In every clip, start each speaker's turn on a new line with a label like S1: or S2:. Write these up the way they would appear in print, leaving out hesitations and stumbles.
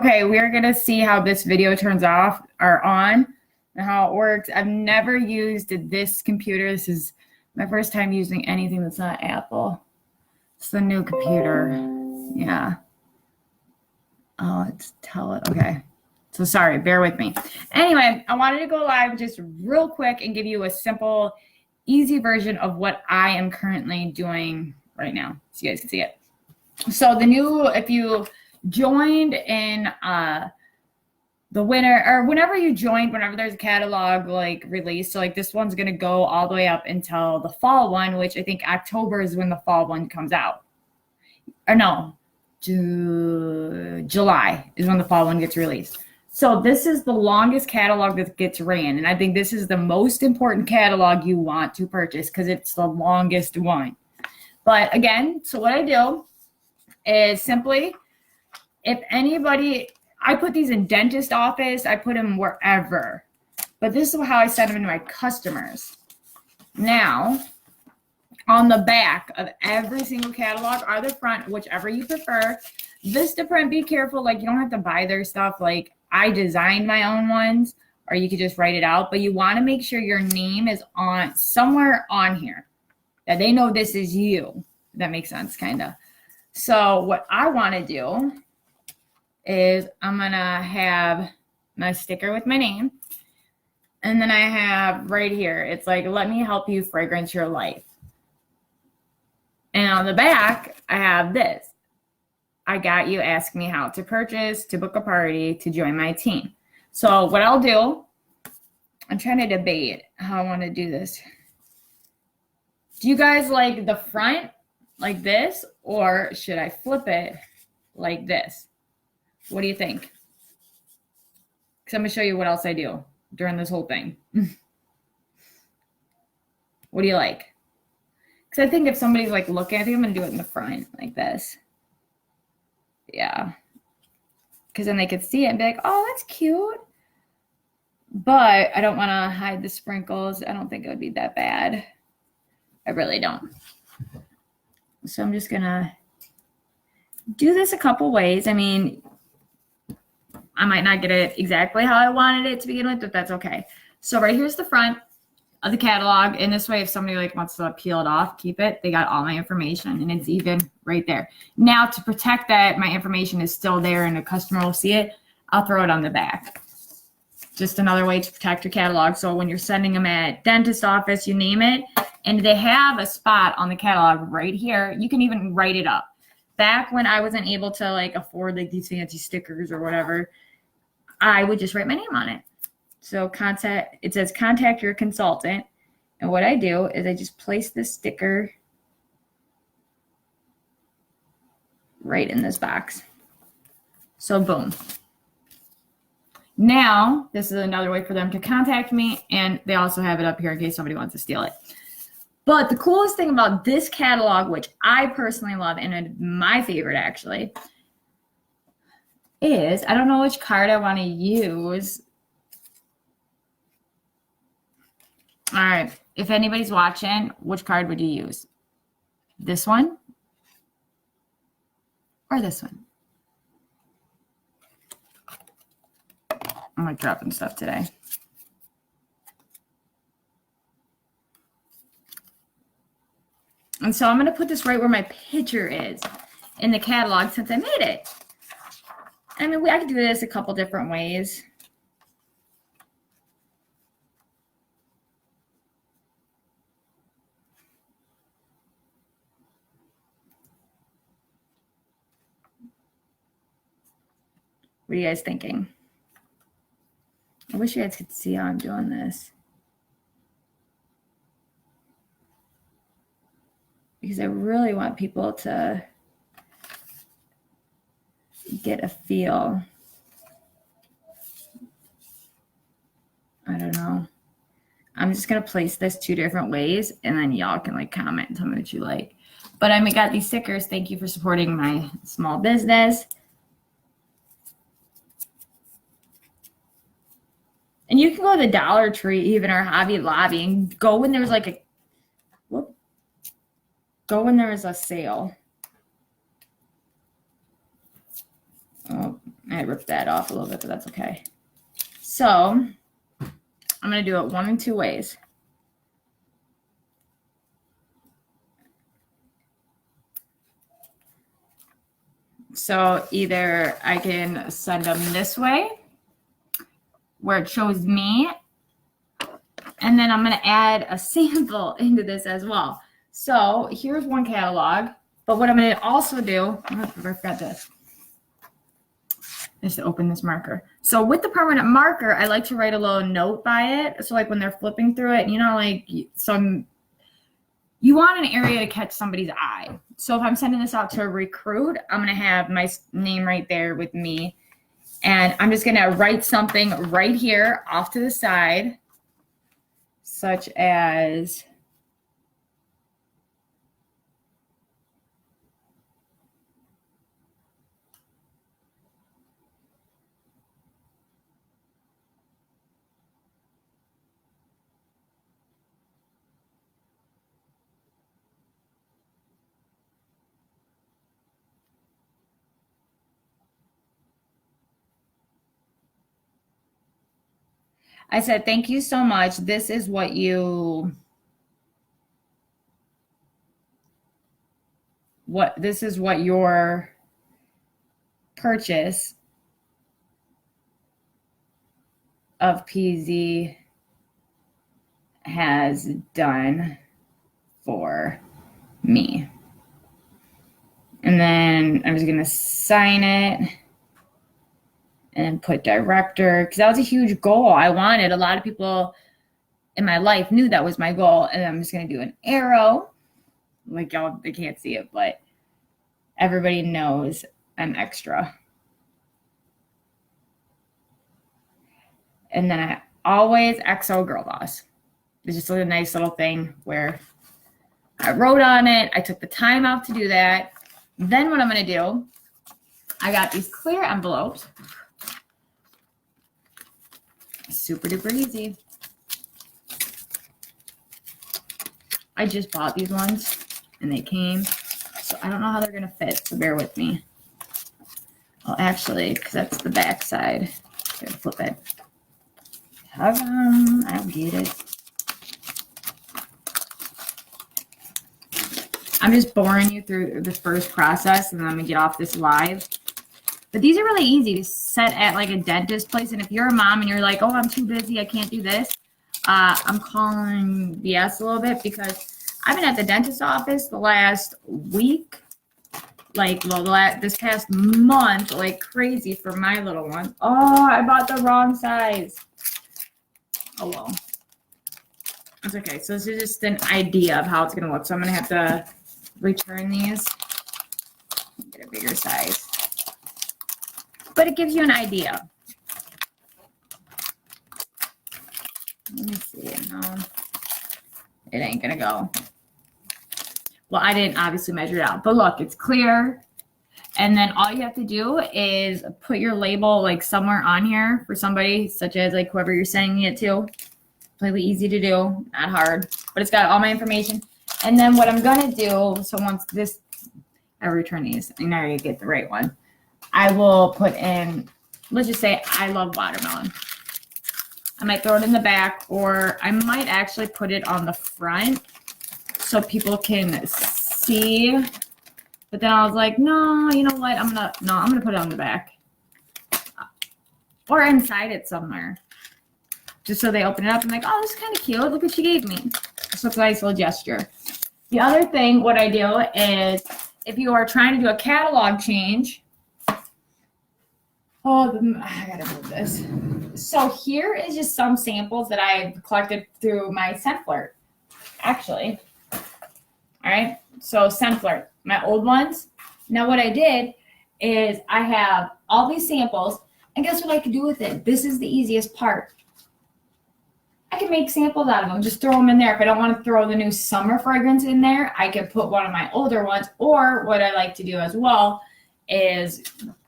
S1: Okay, we're gonna see how this video turns off or on and how it works. I've never used this computer. This is my first time using anything that's not Apple. It's the new computer. Yeah. Oh, it's okay. So sorry, bear with me. Anyway, I wanted to go live just real quick and give you a simple, easy version of what I am currently doing right now, so you guys can see it. So if you joined in the winter, or whenever you joined, whenever there's a catalog like release, so like this one's gonna go all the way up until the fall one, which I think October is when the fall one comes out. Or no, July is when the fall one gets released. So this is the longest catalog that gets ran, and I think this is the most important catalog you want to purchase because it's the longest one. But again, so what I do is simply, if anybody, I put these in dentist office, I put them wherever. But this is how I send them to my customers. Now, on the back of every single catalog or the front, whichever you prefer, Vistaprint, be careful, like you don't have to buy their stuff. Like I designed my own ones, or you could just write it out, but you want to make sure your name is on somewhere on here, that they know this is you. That makes sense, kind of. So what I want to do is I'm going to have my sticker with my name. And then I have right here, it's like, let me help you fragrance your life. And on the back, I have this. I got you, ask me how to purchase, to book a party, to join my team. So what I'll do, I'm trying to debate how I want to do this. Do you guys like the front like this, or should I flip it like this? What do you think? Because I'm going to show you what else I do during this whole thing. What do you like? Because I think if somebody's like looking, I think I'm going to do it in the front like this. Yeah. Because then they could see it and be like, oh, that's cute. But I don't want to hide the sprinkles. I don't think it would be that bad. I really don't. So I'm just going to do this a couple ways. I mean, I might not get it exactly how I wanted it to begin with, but that's okay. So right here's the front of the catalog. And this way, if somebody like wants to peel it off, keep it, they got all my information and it's even right there. Now to protect that my information is still there and the customer will see it, I'll throw it on the back. Just another way to protect your catalog. So when you're sending them at dentist office, you name it, and they have a spot on the catalog right here, you can even write it up. Back when I wasn't able to like afford like these fancy stickers or whatever, I would just write my name on it. So it says contact your consultant. And what I do is I just place this sticker right in this box. So boom. Now, this is another way for them to contact me, and they also have it up here in case somebody wants to steal it. But the coolest thing about this catalog, which I personally love, and my favorite actually, is I don't know which card I want to use. All right, if anybody's watching, which card would you use? This one or this one? I'm like dropping stuff today. And so I'm going to put this right where my picture is in the catalog since I made it. I mean, I could do this a couple different ways. What are you guys thinking? I wish you guys could see how I'm doing this. Because I really want people to get a feel. I don't know. I'm just going to place this 2 different ways, and then y'all can like comment and tell me what you like. But I got these stickers. Thank you for supporting my small business. And you can go to the Dollar Tree even or Hobby Lobby and go when there's like go when there is a sale. Oh, I ripped that off a little bit, but that's okay. So I'm going to do it one in two ways. So either I can send them this way where it shows me, and then I'm going to add a sample into this as well. So here's one catalog, but what I'm going to also do, I forgot this. Just to open this marker. So with the permanent marker, I like to write a little note by it. So like when they're flipping through it, you know, like you want an area to catch somebody's eye. So if I'm sending this out to a recruit, I'm going to have my name right there with me. And I'm just going to write something right here off to the side, such as I said, thank you so much. This is what your purchase of PZ has done for me. And then I'm just going to sign it and put director, because that was a huge goal. I wanted, a lot of people in my life knew that was my goal. And I'm just going to do an arrow. Like y'all, they can't see it, but everybody knows I'm extra. And then I always XO Girl Boss. It's just a nice little thing where I wrote on it. I took the time out to do that. Then what I'm going to do, I got these clear envelopes. Super duper easy. I just bought these ones and they came. So I don't know how they're going to fit, so bear with me. Well, actually, because that's the back side. Gotta flip it. I don't get it. I'm just boring you through the first process and then I'm going to get off this live. But these are really easy to set at like a dentist place. And if you're a mom and you're like, oh, I'm too busy, I can't do this. I'm calling BS a little bit because I've been at the dentist office the last week. Like, well, this past month, like crazy for my little one. Oh, I bought the wrong size. Oh, well. That's okay. So this is just an idea of how it's going to look. So I'm going to have to return these. Get a bigger size. But it gives you an idea. Let me see. No, it ain't going to go. Well, I didn't obviously measure it out. But look, it's clear. And then all you have to do is put your label like somewhere on here for somebody, such as like whoever you're sending it to. Completely easy to do, not hard. But it's got all my information. And then what I'm going to do, so once this, I return these, and I already get the right one. I will put in, let's just say I love watermelon. I might throw it in the back, or I might actually put it on the front so people can see. But then I was like, no, you know what? I'm gonna put it on the back. Or inside it somewhere. Just so they open it up and like, oh, this is kind of cute. Look what she gave me. So it's a nice little gesture. The other thing, what I do is if you are trying to do a catalog change, I gotta move this. So here is just some samples that I've collected through my Scent Flirt, actually. All right, so Scent Flirt, my old ones. Now what I did is I have all these samples, and guess what I could do with it? This is the easiest part. I can make samples out of them, just throw them in there. If I don't want to throw the new summer fragrance in there, I can put one of my older ones, or what I like to do as well is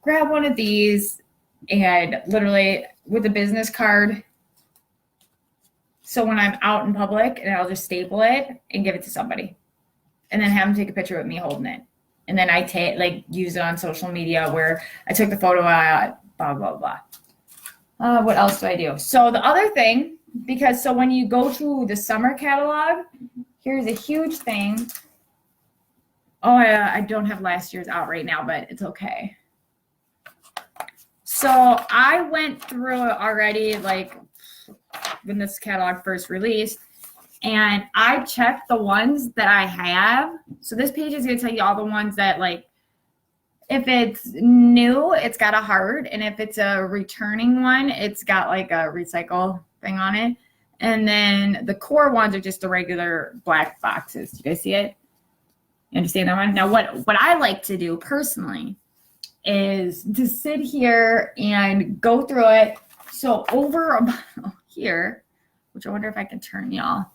S1: grab one of these and literally with a business card. So when I'm out in public, and I'll just staple it and give it to somebody and then have them take a picture with me holding it. And then I use it on social media where I took the photo blah, blah, blah. What else do I do? So the other thing, because so when you go to the summer catalog, here's a huge thing. Oh, I don't have last year's out right now, but it's okay. So I went through it already, like when this catalog first released, and I checked the ones that I have. So this page is going to tell you all the ones that, like, if it's new, it's got a heart, and if it's a returning one, it's got like a recycle thing on it. And then the core ones are just the regular black boxes. Do you guys see it? You understand that one? Now, what I like to do personally is to sit here and go through it. So over about here, which I wonder if I can turn y'all.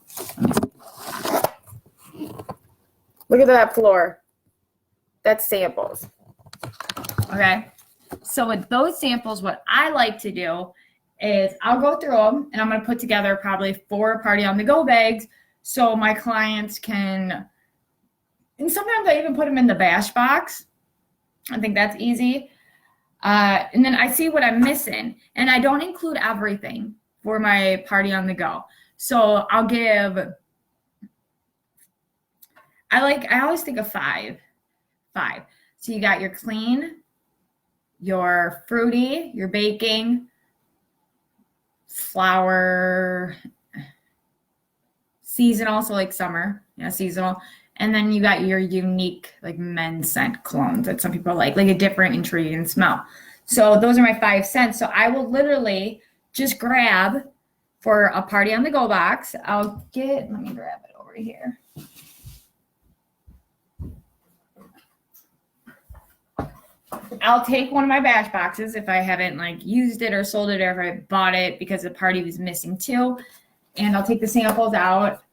S1: Look at that floor. That's samples. Okay. So with those samples, what I like to do is I'll go through them and I'm going to put together probably 4 party on the go bags so my clients can, and sometimes I even put them in the bash box. I think that's easy. And then I see what I'm missing, and I don't include everything for my party on the go. So I'll give, I always think of 5. So you got your clean, your fruity, your baking, flower, seasonal, so like summer, seasonal. And then you got your unique, like men's scent clones that some people like a different intriguing smell. So those are my 5 cents. So I will literally just grab for a party on the go box. Let me grab it over here. I'll take one of my bash boxes if I haven't like used it or sold it, or if I bought it because the party was missing 2, and I'll take the samples out,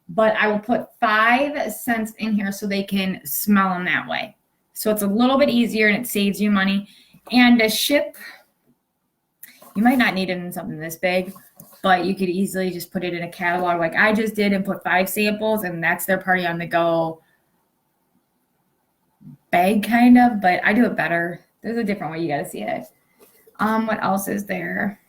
S1: but I will put 5 cents in here so they can smell them that way. So it's a little bit easier and it saves you money. And to ship, you might not need it in something this big, but you could easily just put it in a catalog like I just did and put 5 samples, and that's their party on the go bag kind of, but I do it better. There's a different way you got to see it. What else is there?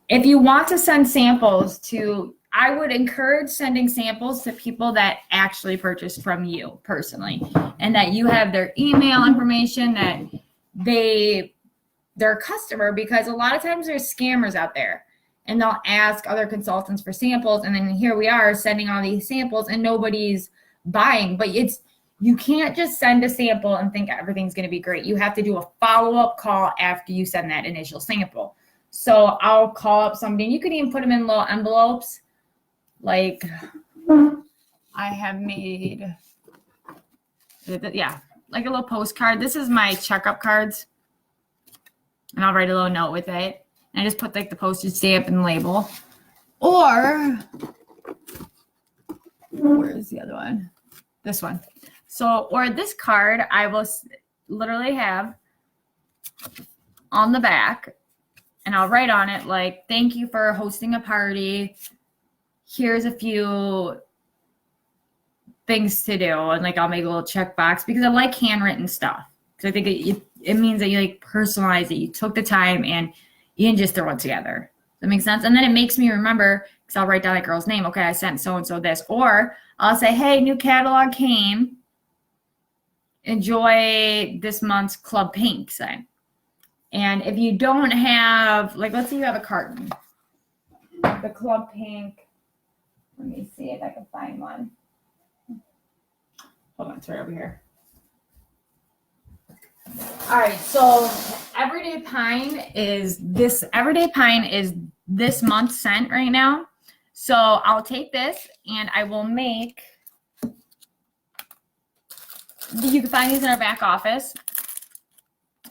S1: If you want to send samples to, I would encourage sending samples to people that actually purchased from you personally, and that you have their email information, that they're a customer, because a lot of times there's scammers out there and they'll ask other consultants for samples, and then here we are sending all these samples and nobody's buying. But you can't just send a sample and think everything's going to be great. You have to do a follow-up call after you send that initial sample. So I'll call up somebody, and you can even put them in little envelopes. Like I have made, like a little postcard. This is my checkup cards, and I'll write a little note with it. And I just put like the postage stamp and label. Or, where's the other one? This one. So, or this card, I will literally have on the back, and I'll write on it like, thank you for hosting a party. Here's a few things to do. And like, I'll make a little checkbox because I like handwritten stuff. Because I think it means that you like personalize it. You took the time and you didn't just throw it together. Does that make sense? And then it makes me remember, because I'll write down that girl's name. Okay, I sent so-and-so this. Or I'll say, hey, new catalog came. Enjoy this month's Club Pink sign. And if you don't have, like, let's say you have a carton. The Club Pink. Let me see if I can find one. Hold on, it's right over here. All right, so Everyday Pine is this month's scent right now. So I'll take this and I will make, you can find these in our back office,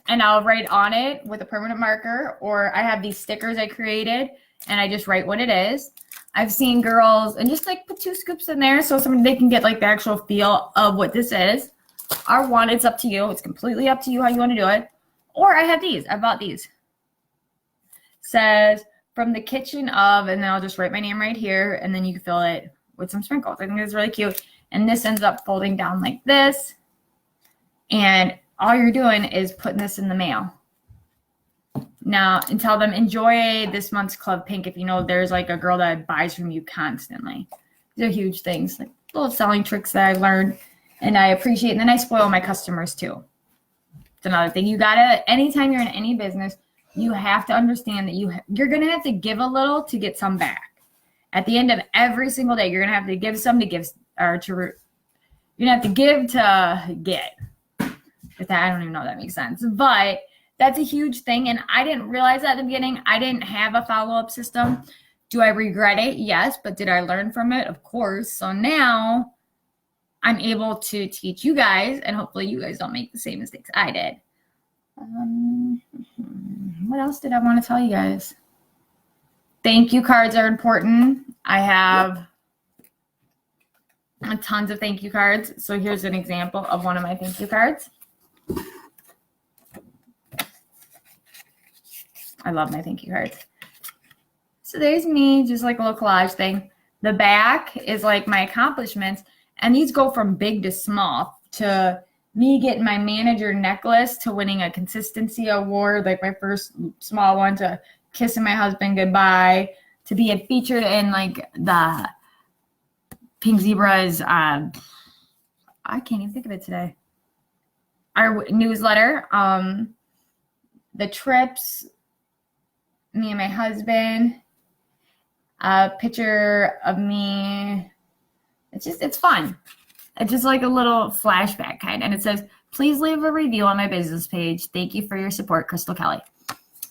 S1: and I'll write on it with a permanent marker, or I have these stickers I created and I just write what it is. I've seen girls and just like put 2 scoops in there so they can get like the actual feel of what this is. Or 1, it's up to you. It's completely up to you how you want to do it. Or I have these. I bought these. Says from the kitchen of, and then I'll just write my name right here, and then you can fill it with some sprinkles. I think it's really cute. And this ends up folding down like this. And all you're doing is putting this in the mail. Now, and tell them, enjoy this month's Club Pink if you know there's like a girl that buys from you constantly. These are huge things, like little selling tricks that I've learned and I appreciate. And then I spoil my customers too. It's another thing. You gotta, anytime you're in any business, you have to understand that you're gonna have to give a little to get some back. At the end of every single day, you're gonna have to give some to give, or to, you're gonna have to give to get. If that, I don't even know if that makes sense, but that's a huge thing. And I didn't realize that at the beginning. I didn't have a follow-up system. Do I regret it? Yes. But did I learn from it? Of course. So now I'm able to teach you guys, and hopefully you guys don't make the same mistakes I did. What else did I want to tell you guys? Thank you cards are important. I have tons of thank you cards. So here's an example of one of my thank you cards. I love my thank you cards. So there's me, just like a little collage thing. The back is like my accomplishments. And these go from big to small, to me getting my manager necklace, to winning a consistency award, like my first small one, to kissing my husband goodbye, to being featured in like the Pink Zebra's, I can't even think of it today, our newsletter, the trips, me and my husband, a picture of me. It's fun. It's just like a little flashback kind. And it says, please leave a review on my business page. Thank you for your support, Crystal Kelly.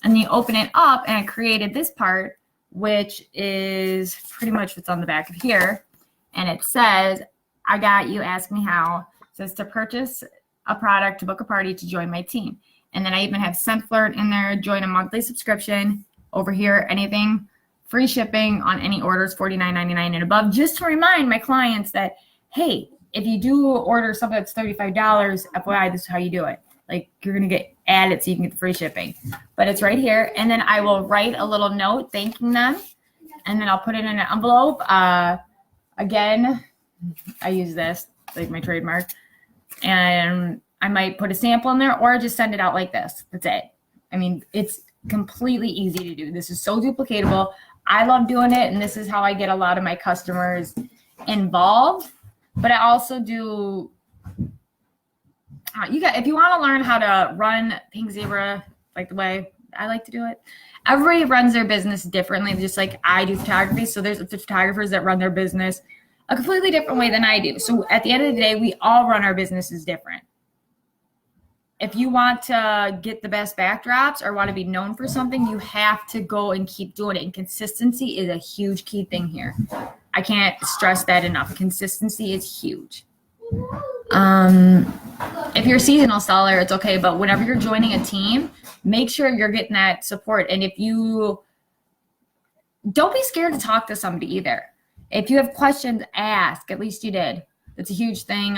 S1: And you open it up, and I created this part, which is pretty much what's on the back of here. And it says, I got you, ask me how. It says to purchase a product, to book a party, to join my team. And then I even have Scent Flirt in there, join a monthly subscription. Over here, anything, free shipping on any orders, $49.99 and above, just to remind my clients that, hey, if you do order something that's $35, FYI, this is how you do it. Like, you're going to get added so you can get the free shipping. But it's right here. And then I will write a little note thanking them. And then I'll put it in an envelope. Again, I use this, like my trademark. And I might put a sample in there, or just send it out like this. That's it. I mean, it's completely easy to do. This is so duplicatable. I love doing it, and this is how I get a lot of my customers involved. But I also do, if you want to learn how to run Pink Zebra like the way I like to do it, everybody runs their business differently, just like I do photography. So there's photographers that run their business a completely different way than I do. So at the end of the day, we all run our businesses different. If you want to get the best backdrops or want to be known for something, you have to go and keep doing it. And consistency is a huge key thing here. I can't stress that enough. Consistency is huge. If you're a seasonal seller, it's okay. But whenever you're joining a team, make sure you're getting that support. And if you don't be scared to talk to somebody either. If you have questions, ask. At least you did. That's a huge thing.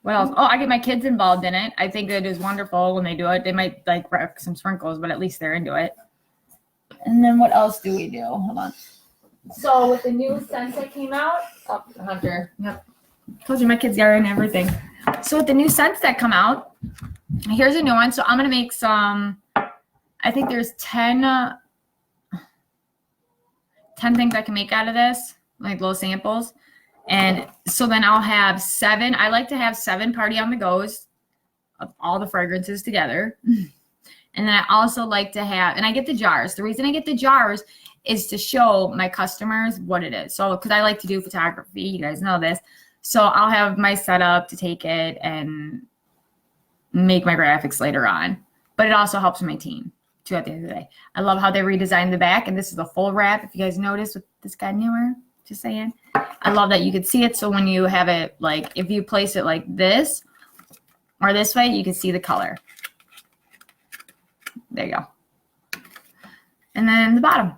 S1: What else? Oh, I get my kids involved in it. I think it is wonderful when they do it. They might like wreck some sprinkles, but at least they're into it. And then what else do we do? Hold on. So with the new scents that came out, oh, Hunter. Yep. Told you my kids are in everything. So with the new scents that come out, here's a new one. So I'm going to make some, I think there's 10 things I can make out of this, like little samples. And so then I'll have 7. I like to have 7 party on the goes of all the fragrances together. And then I also like to have, and I get the jars. The reason I get the jars is to show my customers what it is. So, because I like to do photography, you guys know this. So I'll have my setup to take it and make my graphics later on. But it also helps my team too at the end of the day. I love how they redesigned the back. And this is a full wrap. If you guys notice with this guy newer, just saying. I love that you could see it. So when you have it, like if you place it like this or this way, you can see the color. There you go. And then the bottom.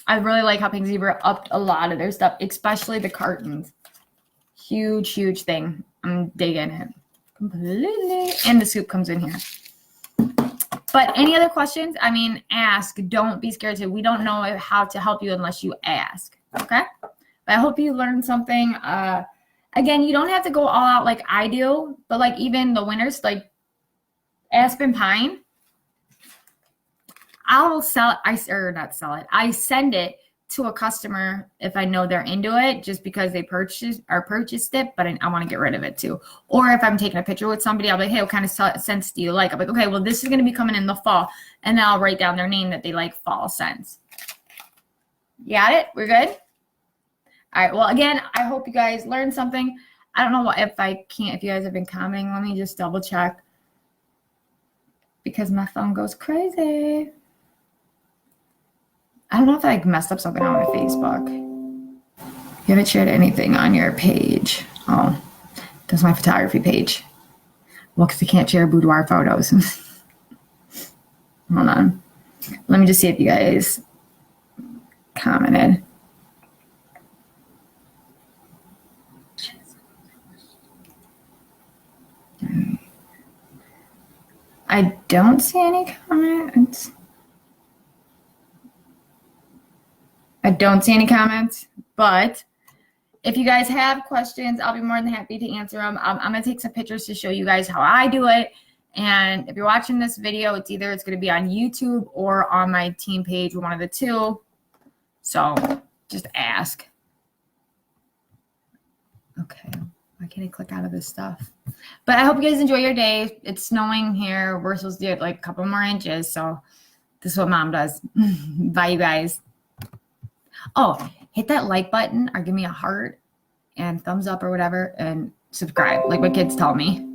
S1: I really like how Pink Zebra upped a lot of their stuff, especially the cartons. Huge, huge thing. I'm digging it completely. And the soup comes in here. But any other questions? I mean, ask. Don't be scared to. We don't know how to help you unless you ask. Okay? But I hope you learned something. Again, you don't have to go all out like I do. But like even the winners, like Aspen Pine, I'll sell it. Not sell it. I send it to a customer if I know they're into it, just because they purchased it, but I want to get rid of it too. Or if I'm taking a picture with somebody, I'll be like, hey, what kind of scents do you like? I'm like, okay, well, this is going to be coming in the fall. And then I'll write down their name that they like fall scents. You got it? We're good? All right. Well, again, I hope you guys learned something. I don't know if you guys have been commenting. Let me just double check because my phone goes crazy. I don't know if I messed up something on my Facebook. You haven't shared anything on your page. Oh, that's my photography page. Well, because I can't share boudoir photos. Hold on. Let me just see if you guys commented. I don't see any comments. But if you guys have questions, I'll be more than happy to answer them. I'm going to take some pictures to show you guys how I do it. And if you're watching this video, it's going to be on YouTube or on my team page, one of the two. So just ask. Okay. Why can't I click out of this stuff? But I hope you guys enjoy your day. It's snowing here. We're supposed to get like a couple more inches. So this is what Mom does. Bye, you guys. Oh, hit that like button or give me a heart and thumbs up or whatever and subscribe, like what kids tell me.